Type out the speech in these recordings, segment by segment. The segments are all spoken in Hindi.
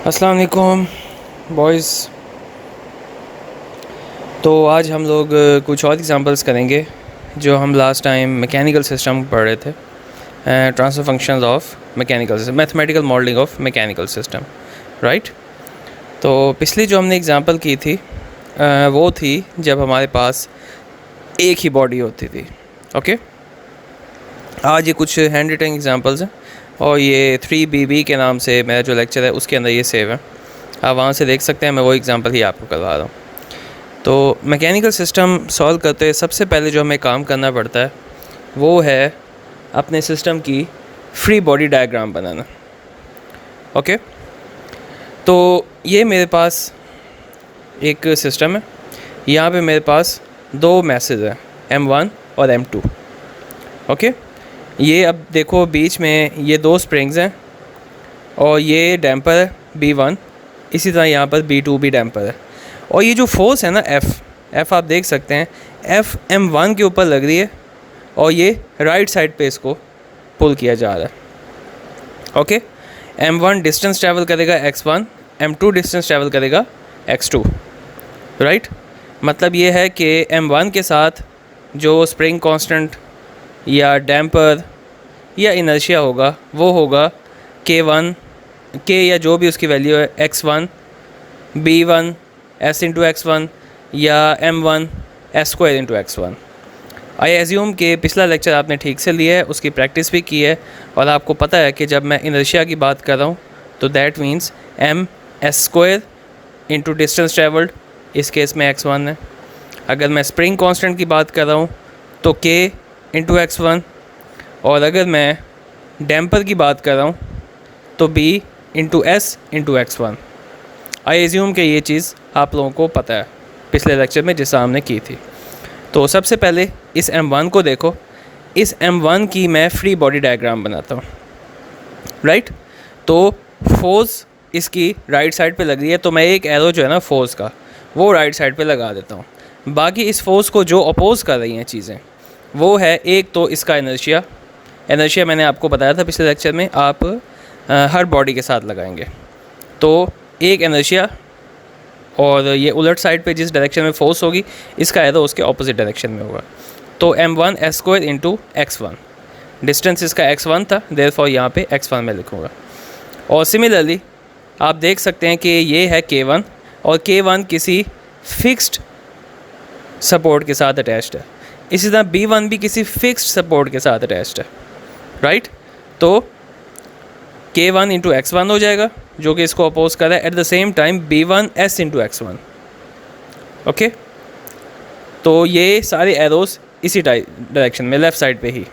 अस्सलाम वालेकुम बॉयज़। तो आज हम लोग कुछ और एग्जांपल्स करेंगे जो हम लास्ट टाइम मैकेनिकल सिस्टम पढ़ रहे थे। Transfer functions of mechanical system, mathematical modelling of mechanical system, right. तो पिछली जो हमने एग्जांपल की थी वो थी जब हमारे पास एक ही बॉडी होती थी। ओके, आज ये कुछ हैंड रिटन एग्जांपल्स हैं और ये 3BB के नाम से मेरा जो लेक्चर है उसके अंदर ये सेव है, आप वहाँ से देख सकते हैं। मैं वो एग्जांपल ही आपको करवा रहा हूँ। तो मैकेनिकल सिस्टम सॉल्व करते हुए सबसे पहले जो हमें काम करना पड़ता है वो है अपने सिस्टम की फ्री बॉडी डायग्राम बनाना। ओके, तो ये मेरे पास एक सिस्टम है, यहाँ पे मेरे पास दो मैसेज है M1 और M2। ओके, ये अब देखो बीच में ये दो स्प्रिंग्स हैं और ये डैम्पर है B1, इसी तरह यहाँ पर B2 भी डैम्पर है। और ये जो फोर्स है ना F आप देख सकते हैं F M1 के ऊपर लग रही है और ये राइट साइड पे इसको पुल किया जा रहा है। ओके, M1 डिस्टेंस ट्रैवल करेगा x1, M2 डिस्टेंस ट्रैवल करेगा x2, राइट। मतलब ये है कि M1 के साथ जो स्प्रिंग कांस्टेंट या डैम्पर या इनर्शिया होगा वो होगा K1 या जो भी उसकी वैल्यू है x1 B1 S into x1 या M1 S square into x1। I assume कि पिछला लेक्चर आपने ठीक से लिया है, उसकी प्रैक्टिस भी की है और आपको पता है कि जब मैं इनर्शिया की बात कर रहा हूँ तो that means M S square into distance travelled, इस केस में x1 है। अगर मैं स्प्रिंग कांस्टेंट की बात कर रहा हूँ तो K इंटू x1, और अगर मैं डैम्पर की बात कर रहा हूँ तो B into S into x1। I assume कि ये चीज़ आप लोगों को पता है पिछले लेक्चर में जिस हमने की थी। तो सबसे पहले इस M1 को देखो, इस M1 की मैं फ्री बॉडी डायग्राम बनाता हूँ, राइट। तो फोर्स इसकी राइट साइड पे लग रही है तो मैं एक एरो जो है ना फोर्स का वो राइट साइड पे लगा देता हूँ। बाकी इस फोर्स को जो अपोज कर रही हैं चीज़ें वो है, एक तो इसका इनर्शिया मैंने आपको बताया था पिछले लेक्चर में, आप हर बॉडी के साथ लगाएंगे। तो एक इनर्शिया और ये उलट साइड पे जिस डायरेक्शन में फोर्स होगी इसका एरो उसके ऑपोजिट डायरेक्शन में होगा। तो M1 S square into x1, distance इसका x1 था, देयरफॉर यहाँ पे x1 में लिखूँगा। और सिमिलरली आप देख सकते हैं कि ये है K1 और K1 किसी फिक्स्ड सपोर्ट के साथ अटैच्ड है। इसी तरह B1 भी किसी फिक्स्ड सपोर्ट के साथ अटैच्ड है, राइट। तो K1 इंटू x1 हो जाएगा जो कि इसको अपोज कर रहा है। At the same time B1 S into x1। Okay, तो ये सारे एरोस इसी डायरेक्शन में लेफ़्ट साइड पे ही।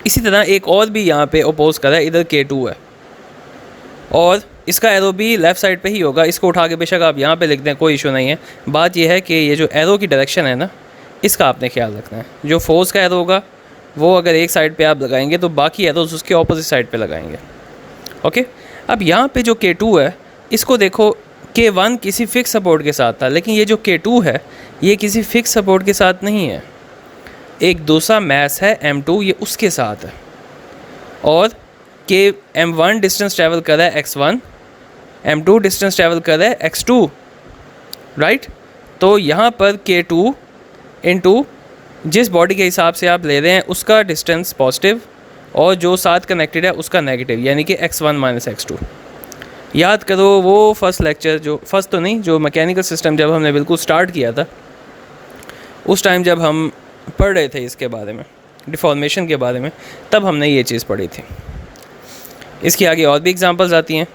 इसी तरह एक और भी यहाँ पे अपोज कर रहा है, इधर K2 है और इसका एरो भी लेफ़्ट साइड पे ही होगा। इसको उठा के बेशक आप यहाँ पे लिख दें, कोई इशू नहीं है। बात यह है कि ये जो एरो की डायरेक्शन है ना, इसका आपने ख्याल रखना है। जो फोर्स का एरो होगा वो अगर एक साइड पे आप लगाएंगे तो बाकी एरोस उसके ऑपोजिट साइड पे लगाएंगे। ओके, अब यहाँ पे जो K2 है इसको देखो, K1 किसी फिक्स सपोर्ट के साथ था, लेकिन ये जो K2 है ये किसी फिक्स सपोर्ट के साथ नहीं है। एक दूसरा मैस है M2, ये उसके साथ है। और M1 डिस्टेंस ट्रैवल कर रहा है x1, M2 डिस्टेंस ट्रैवल कर रहा है x2, राइट। तो यहाँ पर K2 इंटू जिस बॉडी के हिसाब से आप ले रहे हैं उसका डिस्टेंस पॉजिटिव और जो साथ कनेक्टेड है उसका नेगेटिव, यानी कि x1 माइनस x2। याद करो वो फर्स्ट लेक्चर, जो फर्स्ट तो नहीं, जो मैकेनिकल सिस्टम जब हमने बिल्कुल स्टार्ट किया था उस टाइम जब हम पढ़ रहे थे इसके बारे में, डिफॉर्मेशन के बारे में, तब हमने ये चीज़ पढ़ी थी। इसके आगे और भी एग्जांपल्स आती हैं।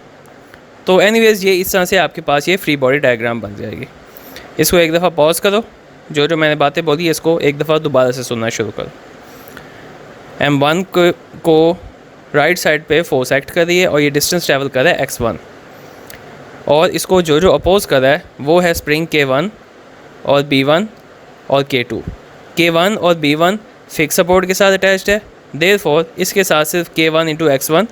तो एनीवेज़ ये इस तरह से आपके पास ये फ्री बॉडी डायग्राम बन जाएगी। इसको एक दफ़ा पॉज करो, जो मैंने बातें बोली इसको एक दफ़ा दोबारा से सुनना शुरू करो। M1 को राइट साइड पे फोर्स एक्ट कर रही है और ये डिस्टेंस ट्रैवल कर रहा है x1, और इसको जो अपोज कर रहा है वो है स्प्रिंग K1 और B1 और K2। K1 और B1 फिक्स सपोर्ट के साथ अटैच्ड है, देयरफॉर इसके साथ सिर्फ K1 इंटू x1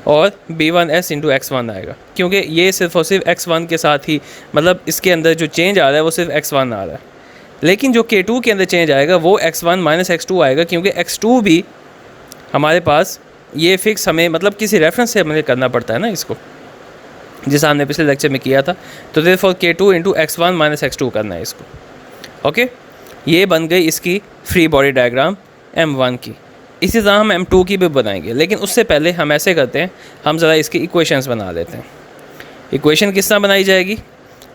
और B1 S इंटू x1 आएगा, क्योंकि ये सिर्फ और सिर्फ x1 के साथ ही, मतलब इसके अंदर जो चेंज आ रहा है वो सिर्फ x1 आ रहा है। लेकिन जो K2 के अंदर चेंज आएगा वो x1 माइनस x2 आएगा, क्योंकि x2 भी हमारे पास ये फिक्स हमें, मतलब किसी रेफरेंस से हमें करना पड़ता है ना इसको। जिसे हमने पिछले लेक्चर में किया था। तो therefore K2 into x1 minus x2 करना है इसको। ओके, ये बन गई इसकी फ्री बॉडी डायग्राम M1 की। इसी तरह हम M2 की भी बनाएंगे, लेकिन उससे पहले हम ऐसे करते हैं, हम ज़रा इसकी इक्वेशंस बना लेते हैं। इक्वेशन किस तरह बनाई जाएगी,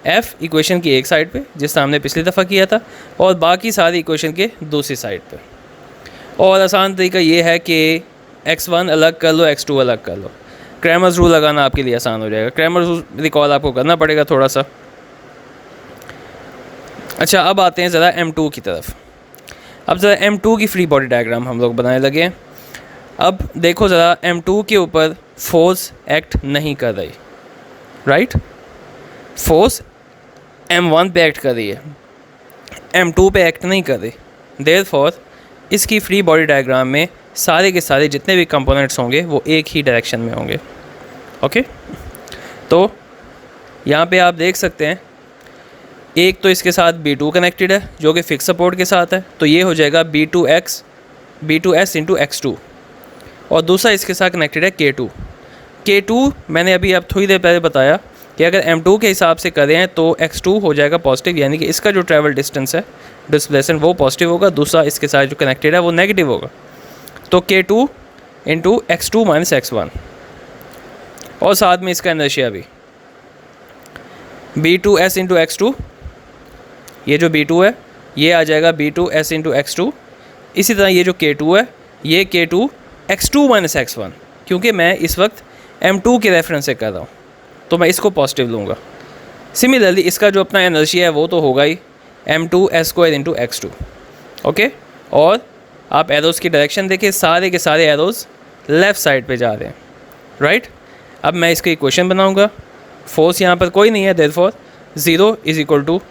F इक्वेशन की एक साइड पे, जिस तरह हमने पिछली दफ़ा किया था, और बाकी सारी इक्वेशन के दूसरी साइड पे। और आसान तरीका ये है कि x1 अलग कर लो, x2 अलग कर लो। क्रैमर्स रूल लगाना आपके लिए आसान हो जाएगा। क्रैमर्स रूल रिकॉल आपको करना पड़ेगा थोड़ा सा। अच्छा, अब आते हैं ज़रा M2 की तरफ। अब ज़रा M2 की फ्री बॉडी डायग्राम हम लोग बनाने लगे हैं। अब देखो ज़रा, M2 के ऊपर फोर्स एक्ट नहीं कर रही, राइट। फोर्स M1 पे एक्ट कर रही है, M2 पे एक्ट नहीं कर रही। देयरफॉर इसकी फ्री बॉडी डायग्राम में सारे के सारे जितने भी कंपोनेंट्स होंगे वो एक ही डायरेक्शन में होंगे। ओके, तो यहाँ पे आप देख सकते हैं, एक तो इसके साथ B2 कनेक्टेड है जो कि फिक्स सपोर्ट के साथ है, तो ये हो जाएगा B2S इंटू x2, और दूसरा इसके साथ कनेक्टेड है K2 मैंने अभी आप थोड़ी देर पहले बताया कि अगर M2 के हिसाब से करें तो x2 हो जाएगा पॉजिटिव, यानी कि इसका जो ट्रैवल डिस्टेंस है, डिस्प्लेसमेंट, वो पॉजिटिव होगा, दूसरा इसके साथ जो कनेक्टेड है वो नेगेटिव होगा। तो K2 into x2 minus x1, और साथ में इसका इनर्शिया भी B2S इंटू x2, ये जो B2 है ये आ जाएगा B2S इंटू x2। इसी तरह ये जो K2 है ये K2 x2 माइनस x1, क्योंकि मैं इस वक्त M2 के रेफरेंस से कर रहा हूँ तो मैं इसको पॉजिटिव लूँगा। सिमिलरली इसका जो अपना एनर्जी है वो तो होगा ही M2S² इंटू x2। ओके, और आप एरोज़ की डायरेक्शन देखिए, सारे के सारे एरोज़ लेफ़्ट साइड पे जा रहे हैं, राइट। अब मैं इसकी इक्वेशन बनाऊँगा। फोर्स यहाँ पर कोई नहीं है, therefore 0 is equal to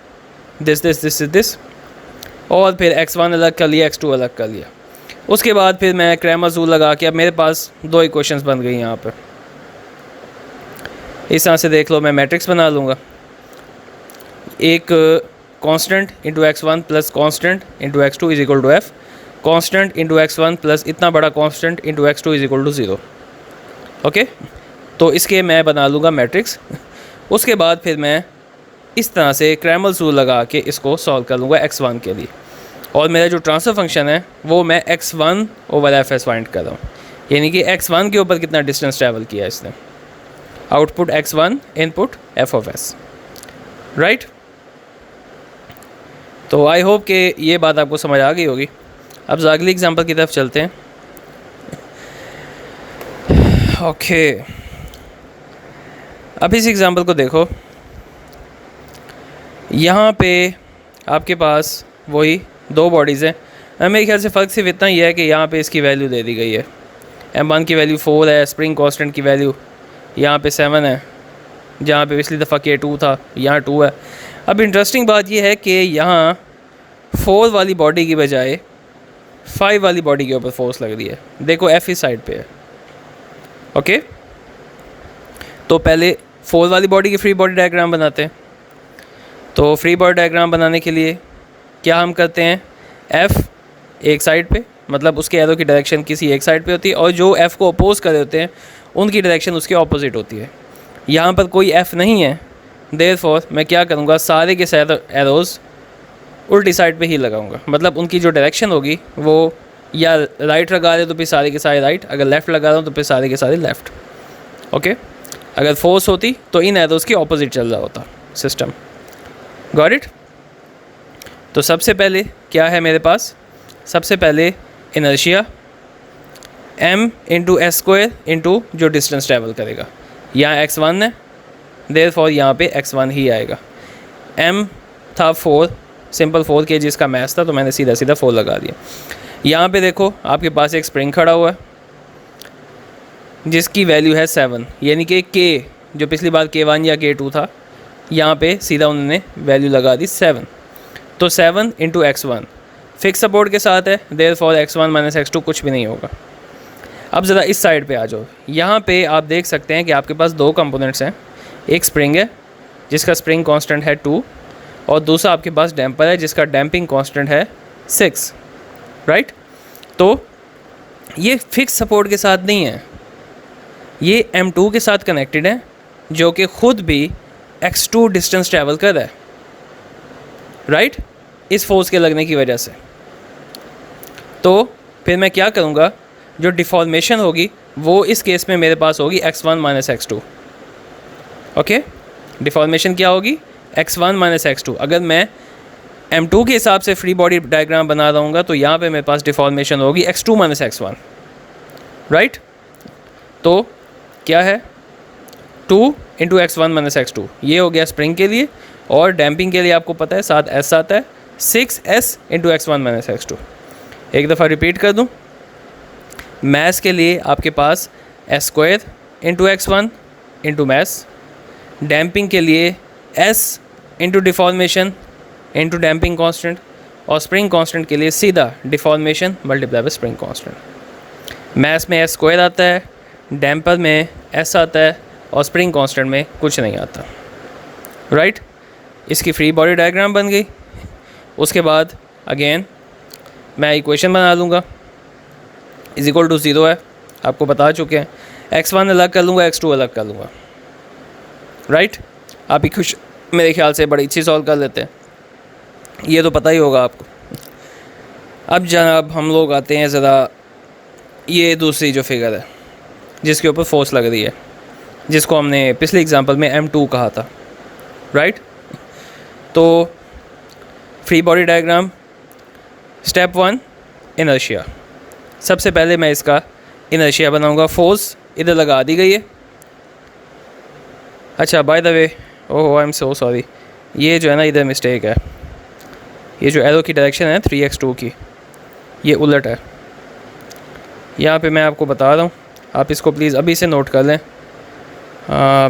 this, और फिर x1 अलग कर लिया, x2 अलग कर लिया। उसके बाद फिर मैं क्रैमर्स रूल लगा के अब मेरे पास दो इक्वेशंस बन गई यहाँ पर। इस तरह से देख लो, मैं मैट्रिक्स बना लूँगा, एक constant into x1 plus constant into x2 is equal to f, constant into x1 plus इतना बड़ा constant into x2 is equal to 0। Okay, तो इसके मैं बना लूँगा मैट्रिक्स। उसके बाद फिर मैं इस तरह से क्रैमर्स रूल लगा के इसको सॉल्व कर लूँगा x1 के लिए, और मेरा जो ट्रांसफ़र फंक्शन है वो मैं x1 ओवर fs फाइंड कर रहा हूँ, यानी कि x1 के ऊपर कितना डिस्टेंस ट्रैवल किया इसने। Output x1, input f of s, right. तो आई होप कि ये बात आपको समझ आ गई होगी। अब अगली एग्जांपल की तरफ चलते हैं। ओके, अब इस एग्जांपल को देखो, यहाँ पे आपके पास वही दो बॉडीज़ हैं। मेरे ख्याल से फ़र्क सिर्फ इतना ही है कि यहाँ पे इसकी वैल्यू दे दी गई है। M1 की वैल्यू 4 है, स्प्रिंग कांस्टेंट की वैल्यू यहाँ पे 7 है, जहाँ पे पिछली दफ़ा K2 था यहाँ 2 है। अब इंटरेस्टिंग बात यह है कि यहाँ 4 वाली बॉडी की बजाय 5 वाली बॉडी के ऊपर फोर्स लग रही है। देखो F इस साइड पे है। ओके, तो पहले 4 वाली बॉडी की फ्री बॉडी डायग्राम बनाते हैं। तो फ्री बॉडी डायग्राम बनाने के लिए क्या हम करते हैं, F एक साइड पे, मतलब उसके एरो की डायरेक्शन किसी एक साइड पे होती है, और जो F को अपोज कर रहे होते हैं उनकी डायरेक्शन उसके ऑपोजिट होती है। यहाँ पर कोई F नहीं है, देयरफॉर मैं क्या करूँगा, सारे के सारे एरोज़ उल्टी साइड पे ही लगाऊंगा, मतलब उनकी जो डायरेक्शन होगी वो या राइट लगा रहे तो फिर सारे के सारे राइट, अगर लेफ़्ट लगा रहा हूँ तो फिर सारे के सारे लेफ़्ट। ओके, अगर फोर्स होती तो इन एरोज़ के ऑपोजिट चल रहा होता सिस्टम। Got it. तो सबसे पहले क्या है मेरे पास, सबसे पहले inertia m into s² into जो डिस्टेंस ट्रैवल करेगा, यहाँ x1 है, देयरफॉर यहाँ पे x1 ही आएगा। m था 4, सिंपल 4 kg का मैथ था, तो मैंने सीधा सीधा 4 लगा दिया। यहाँ पे देखो आपके पास एक स्प्रिंग खड़ा हुआ है जिसकी वैल्यू है 7, यानी कि k जो पिछली बार K1 या K2 था, यहाँ पे सीधा उन्होंने वैल्यू लगा दी 7। तो 7 इंटू x1 फिक्स सपोर्ट के साथ है, देयरफॉर x1 माइनस x2 कुछ भी नहीं होगा। अब ज़रा इस साइड पे आ जाओ, यहाँ पे आप देख सकते हैं कि आपके पास दो कंपोनेंट्स हैं, एक स्प्रिंग है जिसका स्प्रिंग कांस्टेंट है 2, और दूसरा आपके पास डैम्पर है जिसका डैम्पिंग कांस्टेंट है 6, राइट। तो ये फिक्स सपोर्ट के साथ नहीं है, ये M2 के साथ कनेक्टेड है जो कि ख़ुद भी x2 डिस्टेंस ट्रैवल कर रहा है, राइट, इस फोर्स के लगने की वजह से। तो फिर मैं क्या करूँगा, जो डिफॉर्मेशन होगी वो इस केस में मेरे पास होगी x1 minus x2। Okay, deformation क्या होगी, x1 माइनस x2। अगर मैं m2 के हिसाब से फ्री बॉडी डायग्राम बना रहा हूँ तो यहाँ पे मेरे पास डिफॉर्मेशन होगी x2 माइनस x1, राइट। तो क्या है, 2 इंटू x1 माइनस x2, ये हो गया स्प्रिंग के लिए। और डैम्पिंग के लिए आपको पता है साथ s आता है, 6s into x1 minus x2। एक दफ़ा रिपीट कर दूँ, मैस के लिए आपके पास s square into x1 into mass, damping के लिए s into deformation into damping constant, और स्प्रिंग कांस्टेंट के लिए सीधा deformation multiply by spring constant. Mass में s स्क्वायर आता है, डैम्पर में s आता है, और स्प्रिंग कांस्टेंट में कुछ नहीं आता, राइट। इसकी फ्री बॉडी डायग्राम बन गई। उसके बाद अगेन मैं इक्वेशन बना लूँगा, इज इक्वल टू 0 है, आपको बता चुके हैं। x1 अलग कर लूँगा, x2 अलग कर लूँगा, राइट। आप इक्वेशन मेरे ख्याल से बड़ी अच्छी सॉल्व कर लेते हैं, ये तो पता ही होगा आपको। अब जनाब हम लोग आते हैं ज़रा ये दूसरी जो फिगर है जिसके ऊपर फोर्स लग रही है, जिसको हमने पिछले एग्जांपल में m2 कहा था, राइट। तो free body diagram, step 1 inertia. सबसे पहले मैं इसका इनर्शिया बनाऊंगा। फोर्स इधर लगा दी गई है। अच्छा, by the way, oh I am so sorry, ये जो है ना इधर मिस्टेक है, ये जो एरो की डायरेक्शन है 3x2 की, ये उलट है। यहाँ पे मैं आपको बता रहा हूँ, आप इसको प्लीज़ अभी से नोट कर लें।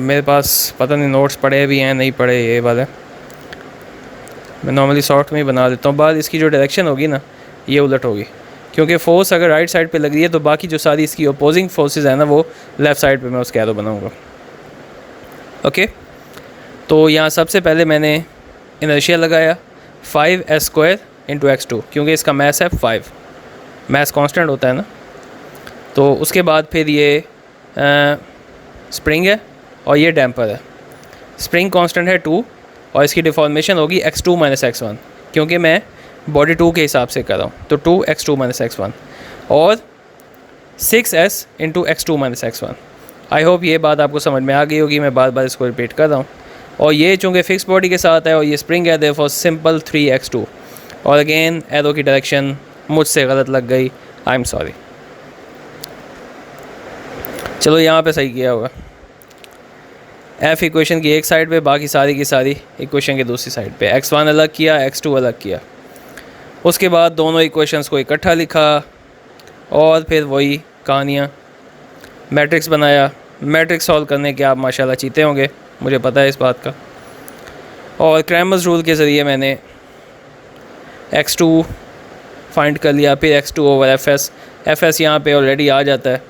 मेरे पास पता नहीं नोट्स पढ़े भी हैं नहीं पढ़े, ये वाले मैं नॉर्मली शॉर्ट में ही बना देता हूँ। बाद इसकी जो डायरेक्शन होगी ना ये उलट होगी, क्योंकि फोर्स अगर राइट साइड पे लग रही है तो बाकी जो सारी इसकी अपोजिंग फोर्सेस है ना वो लेफ़्ट साइड पे मैं उसके एरो बनाऊँगा। ओके, तो यहाँ सबसे पहले मैंने इनर्शिया लगाया 5s स्क्वायर इंटू x2, क्योंकि इसका मैस है 5, मैस कांस्टेंट होता है ना। तो उसके बाद फिर ये स्प्रिंग है और ये डैम्पर है। स्प्रिंग कांस्टेंट है 2 और इसकी डिफॉर्मेशन होगी x2 माइनस x1, क्योंकि मैं बॉडी 2 के हिसाब से कर रहा हूँ। तो 2x2 माइनस x1 और 6s into x2 minus x1। I hope ये बात आपको समझ में आ गई होगी, मैं बार बार इसको रिपीट कर रहा हूँ। और ये चूँकि फिक्स बॉडी के साथ है और ये स्प्रिंग है, देयरफॉर सिंपल 3x2। और अगेन एरो की डायरेक्शन मुझसे गलत लग गई, आई एम सॉरी। चलो यहाँ पे सही किया होगा। एफ इक्वेशन की एक साइड पे, बाकी सारी की सारी इक्वेशन की दूसरी साइड पे। x1 अलग किया, x2 अलग किया। उसके बाद दोनों इक्वेशंस को इकट्ठा लिखा और फिर वही कहानियाँ, मैट्रिक्स बनाया। मैट्रिक्स सॉल्व करने के आप माशाल्लाह चीते होंगे, मुझे पता है इस बात का। और क्रैमर्स रूल के ज़रिए मैंने x2 फाइंड कर लिया, फिर x2 ओवर fs। fs यहाँ पे ऑलरेडी आ जाता है,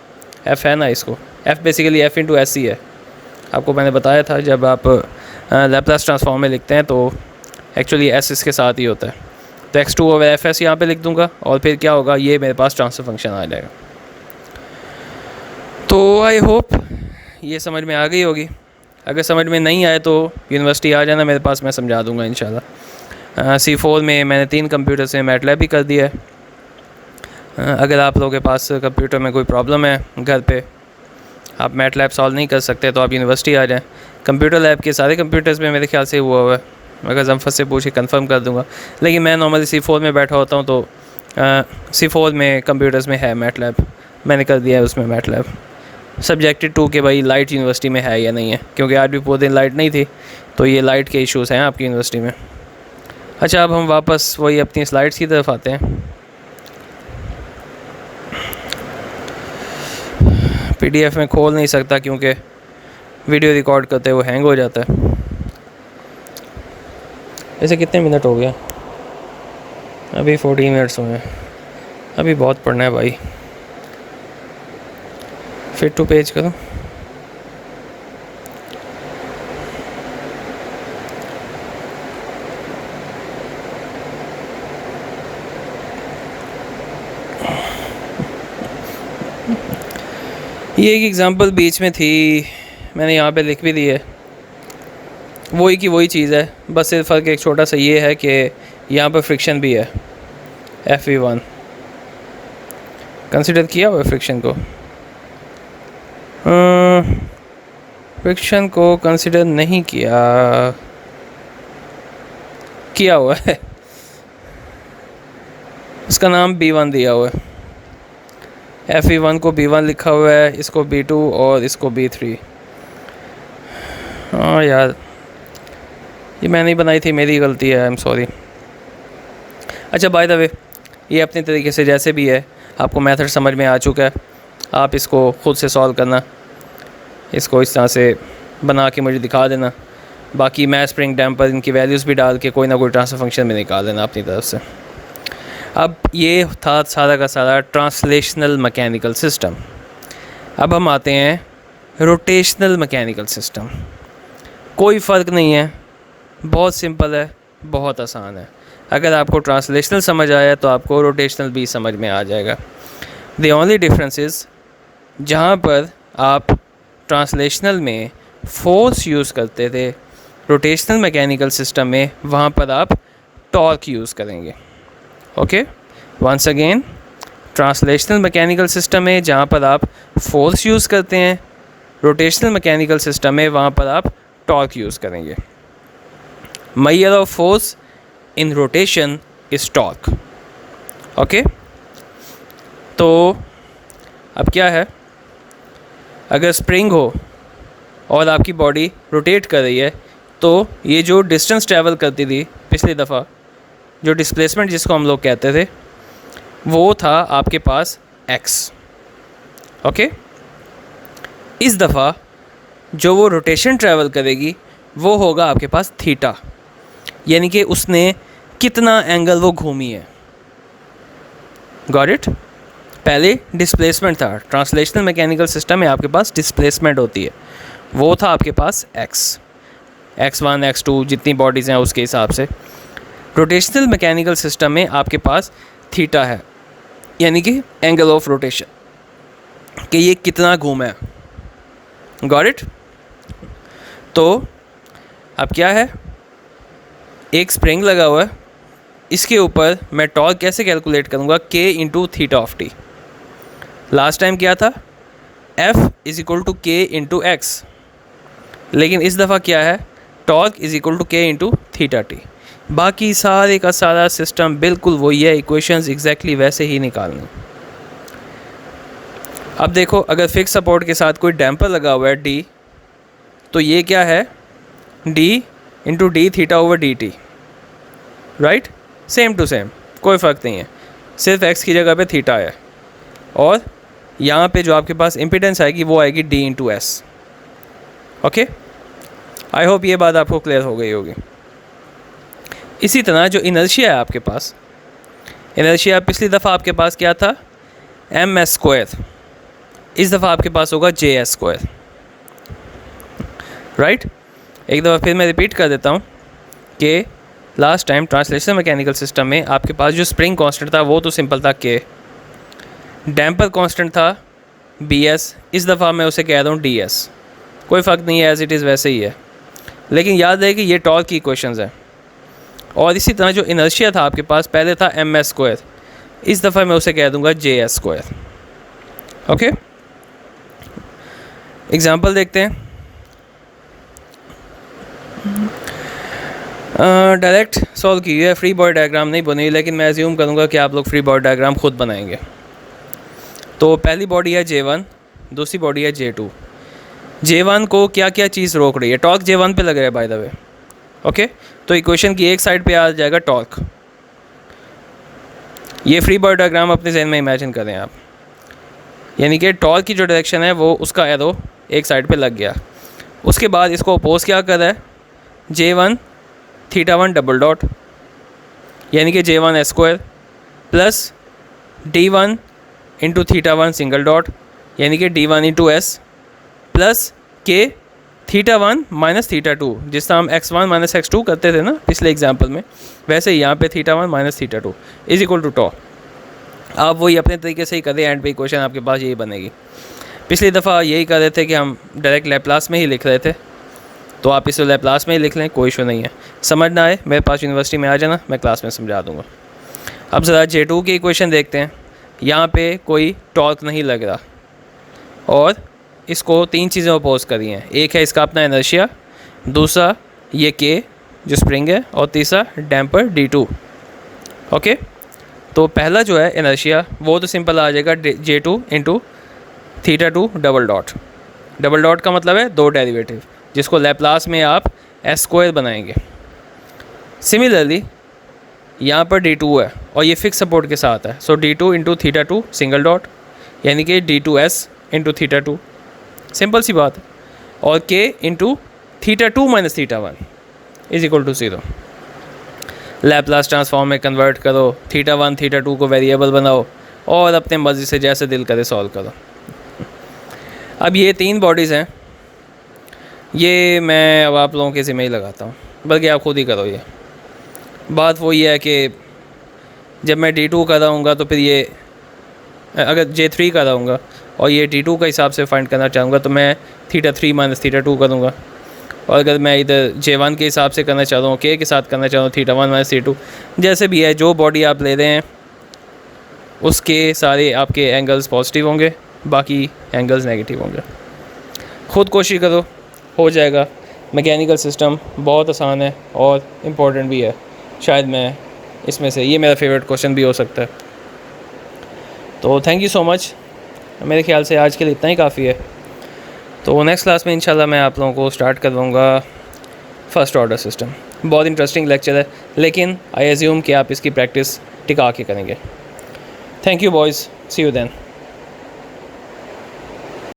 f है ना, इसको f basically f into S है। आपको मैंने बताया था जब आप लैप्लास ट्रांसफॉर्म में लिखते हैं तो एक्चुअली s इसके साथ ही होता है। तो x2 ओवर fs यहाँ पे लिख दूँगा और फिर क्या होगा, ये मेरे पास ट्रांसफर फंक्शन आ जाएगा। तो आई होप ये समझ में आ गई होगी। अगर समझ में नहीं आए तो यूनिवर्सिटी आ जाना मेरे पास, मैं समझा दूँगा इंशाल्लाह। C4 में मैंने 3 कंप्यूटर से मैटलैब भी कर दिया है। अगर आप लोगों के पास कंप्यूटर में कोई प्रॉब्लम है घर पे, आप मैटलैब सॉल्व नहीं कर सकते तो आप यूनिवर्सिटी आ जाएं। कंप्यूटर लैब के सारे कंप्यूटर्स में मेरे ख्याल से हुआ हुआ है, अगर जमफर से पूछ के कन्फर्म कर दूंगा। लेकिन मैं नॉर्मली C4 में बैठा होता हूँ तो C4 में कंप्यूटर्स में है मैटलैब, मैंने कर दिया है उसमें मैटलैब। सब्जेक्टेड टू के भाई लाइट यूनिवर्सिटी में है या नहीं है, क्योंकि आज भी पूरे दिन लाइट नहीं थी, तो ये लाइट के इश्यूज़ हैं आपकी यूनिवर्सिटी में। अच्छा, अब हम वापस वही अपनी स्लाइड्स की तरफ आते हैं। PDF में खोल नहीं सकता क्योंकि वीडियो रिकॉर्ड करते हुए हैंग हो जाता है। ऐसे कितने मिनट हो गया? अभी 14 मिनट्स हुए हैं, अभी बहुत पढ़ना है भाई। फिट टू पेज करो। ये एक एग्ज़ाम्पल बीच में थी, मैंने यहाँ पे लिख भी दी है, वही की वही चीज़ है, बस सिर्फ फ़र्क एक छोटा सा ये है कि यहाँ पर फ्रिक्शन भी है। Fe1 कंसिडर किया हुआ है फ्रिक्शन को, फ्रिक्शन को कंसिडर नहीं किया हुआ है, उसका नाम B1 दिया हुआ है। Fe1 को B1 लिखा हुआ है, इसको B2 और इसको B3। हाँ यार, ये मैंने ही बनाई थी, मेरी गलती है, आई एम सॉरी। अच्छा, बाय द वे, ये अपने तरीके से जैसे भी है, आपको मेथड समझ में आ चुका है, आप इसको ख़ुद से सॉल्व करना, इसको इस तरह से बना के मुझे दिखा देना। बाकी मैं स्प्रिंग डैम्पर इनकी वैल्यूज़ भी डाल के कोई ना कोई ट्रांसफर फंक्शन में निकाल देना अपनी तरफ से। अब ये था सारा का सारा ट्रांसलेशनल मैकेनिकल सिस्टम। अब हम आते हैं रोटेशनल मैकेनिकल सिस्टम। कोई फ़र्क नहीं है, बहुत सिंपल है, बहुत आसान है। अगर आपको ट्रांसलेशनल समझ आया तो आपको रोटेशनल भी समझ में आ जाएगा। द ओनली डिफरेंस इज़, जहाँ पर आप ट्रांसलेशनल में फोर्स यूज़ करते थे, रोटेशनल मैकेनिकल सिस्टम में वहाँ पर आप टॉर्क यूज़ करेंगे। Okay, once again, translational mechanical system में जहाँ पर आप फोर्स यूज़ करते हैं, रोटेशनल मैकेनिकल सिस्टम में वहाँ पर आप टॉर्क यूज़ करेंगे। Measure of force in rotation is torque. Okay, तो अब क्या है, अगर स्प्रिंग हो और आपकी बॉडी रोटेट कर रही है, तो ये जो डिस्टेंस ट्रैवल करती थी पिछली दफ़ा, जो डिस्प्लेसमेंट जिसको हम लोग कहते थे, वो था आपके पास x। ओके, इस दफ़ा जो वो रोटेशन ट्रैवल करेगी वो होगा आपके पास थीटा, यानी कि उसने कितना एंगल वो घूमी है। Got it? पहले डिस्प्लेसमेंट था, ट्रांसलेशनल मैकेनिकल सिस्टम में आपके पास डिस्प्लेसमेंट होती है, वो था आपके पास x1 x2 जितनी बॉडीज़ हैं उसके हिसाब से। रोटेशनल मैकेनिकल सिस्टम में आपके पास थीटा है, यानी कि एंगल ऑफ रोटेशन, कि ये कितना घूमा है। Got it? तो अब क्या है, एक स्प्रिंग लगा हुआ है, इसके ऊपर मैं टॉर्क कैसे कैलकुलेट करूँगा, k into theta of T. Last time क्या था, F is equal to k into x, लेकिन इस दफ़ा क्या है, torque is equal to k into theta T. बाकी सारे का सारा सिस्टम बिल्कुल वही है, इक्वेशंस एग्जैक्टली वैसे ही निकालनी। अब देखो, अगर फिक्स सपोर्ट के साथ कोई डैम्पर लगा हुआ है D, तो ये क्या है, D into D theta over D T, right? Same to same, कोई फ़र्क नहीं है, सिर्फ x की जगह पे थीटा है, और यहाँ पे जो आपके पास इम्पिडेंस आएगी वो आएगी D into S. Okay, I hope ये बात आपको क्लियर हो गई होगी। इसी तरह जो इनर्शिया है आपके पास, इनर्शिया पिछली दफ़ा आपके पास क्या था, ms², इस दफ़ा आपके पास होगा js², राइट? एक दफ़ा फिर मैं रिपीट कर देता हूँ कि last time translational mechanical system में आपके पास जो स्प्रिंग कांस्टेंट था वो तो सिंपल था k, डैम्पर कांस्टेंट था bs, इस दफ़ा मैं उसे कह रहा हूँ ds। कोई फ़र्क नहीं है, एज इट इज़ वैसे ही है, लेकिन याद रहे कि ये टॉर्क की इक्वेशंस हैं। और इसी तरह जो इनर्शिया था आपके पास, पहले था ms², इस दफ़ा मैं उसे कह दूंगा js²। ओके, एग्जांपल देखते हैं। डायरेक्ट सॉल्व की है, फ्री बॉडी डायग्राम नहीं बनी, लेकिन मैं एज्यूम करूँगा कि आप लोग फ्री बॉडी डायग्राम खुद बनाएंगे। तो पहली बॉडी है J1, दूसरी बॉडी है J2। J1 को क्या क्या चीज़ रोक रही है, टॉर्क J1 पे लग रहा है बाय द वे। ओके, तो इक्वेशन की एक साइड पे आ जाएगा टॉर्क। ये फ्री बॉडी डायग्राम अपने जहन में इमेजिन करें आप, यानी कि टॉर्क की जो डायरेक्शन है वो उसका एरो एक साइड पे लग गया। उसके बाद इसको अपोज क्या कर रहा है, J1 θ1 डबल डॉट, यानी कि J1 s² plus D1 into θ1 single dot, यानी कि D1 into S, plus K θ1 minus θ2, जिस तरह हम x1 माइनस x2 करते थे ना पिछले एग्जाम्पल में, वैसे ही यहाँ पे θ1 माइनस θ2 इज इक्वल टू टॉ। आप वही अपने तरीके से ही करें, एंड पे इक्वेशन आपके पास यही बनेगी। पिछली दफ़ा यही कर रहे थे कि हम डायरेक्ट लैप्लास में ही लिख रहे थे, तो आप इसे लैप्लास में ही लिख लें, कोई इशू नहीं है। समझ ना आए मेरे पास यूनिवर्सिटी में आ जाना, मैं क्लास में समझा दूँगा। अब ज़रा J2 की इक्वेशन देखते हैं। यहाँ पे कोई टॉर्क नहीं लग रहा और इसको 3 चीज़ें अपोज करी हैं। एक है इसका अपना इनर्शिया, दूसरा ये K जो स्प्रिंग है, और तीसरा डैम्पर D2। ओके, तो पहला जो है इनर्शिया वो तो सिंपल आ जाएगा J2 into θ2 double dot. Double dot का मतलब है 2 डेरिवेटिव, जिसको लैप्लास में आप s² बनाएंगे। सिमिलरली यहाँ पर D2 है और ये फिक्स सपोर्ट के साथ है, सो D2 इंटू θ2 सिंगल डॉट, यानी कि D2s इंटू θ2, सिंपल सी बात है। और K into θ2 minus θ1 is equal to 0। Laplace transform में कन्वर्ट करो, θ1 θ2 को वेरिएबल बनाओ और अपने मर्ज़ी से जैसे दिल करे सॉल्व करो। अब ये 3 बॉडीज़ हैं, ये मैं अब आप लोगों के ज़िम्मे ही लगाता हूँ, बल्कि आप खुद ही करो। ये बात वही है कि जब मैं D2 कराऊँगा तो फिर ये अगर J3 कराऊँगा और ये D2 का हिसाब से फाइंड करना चाहूँगा तो मैं θ3 माइनस θ2 करूँगा, और अगर मैं इधर J1 के हिसाब से करना चाहता हूँ, K के साथ करना चाहता हूँ θ1 माइनस θ2, जैसे भी है जो बॉडी आप ले रहे हैं उसके सारे आपके एंगल्स पॉजिटिव होंगे, बाकी एंगल्स नेगेटिव होंगे। खुद कोशिश करो, हो जाएगा। मैकेनिकल सिस्टम बहुत आसान है और इम्पोर्टेंट भी है। शायद मैं इसमें से ये मेरा फेवरेट क्वेश्चन भी हो सकता है। तो थैंक यू सो मच। मेरे ख्याल से आज के लिए इतना ही काफ़ी है। तो नेक्स्ट क्लास में इंशाल्लाह मैं आप लोगों को स्टार्ट कर दूँगा फर्स्ट ऑर्डर सिस्टम। बहुत इंटरेस्टिंग लेक्चर है, लेकिन आई एज्यूम कि आप इसकी प्रैक्टिस टिका के करेंगे। Thank you boys, see you then.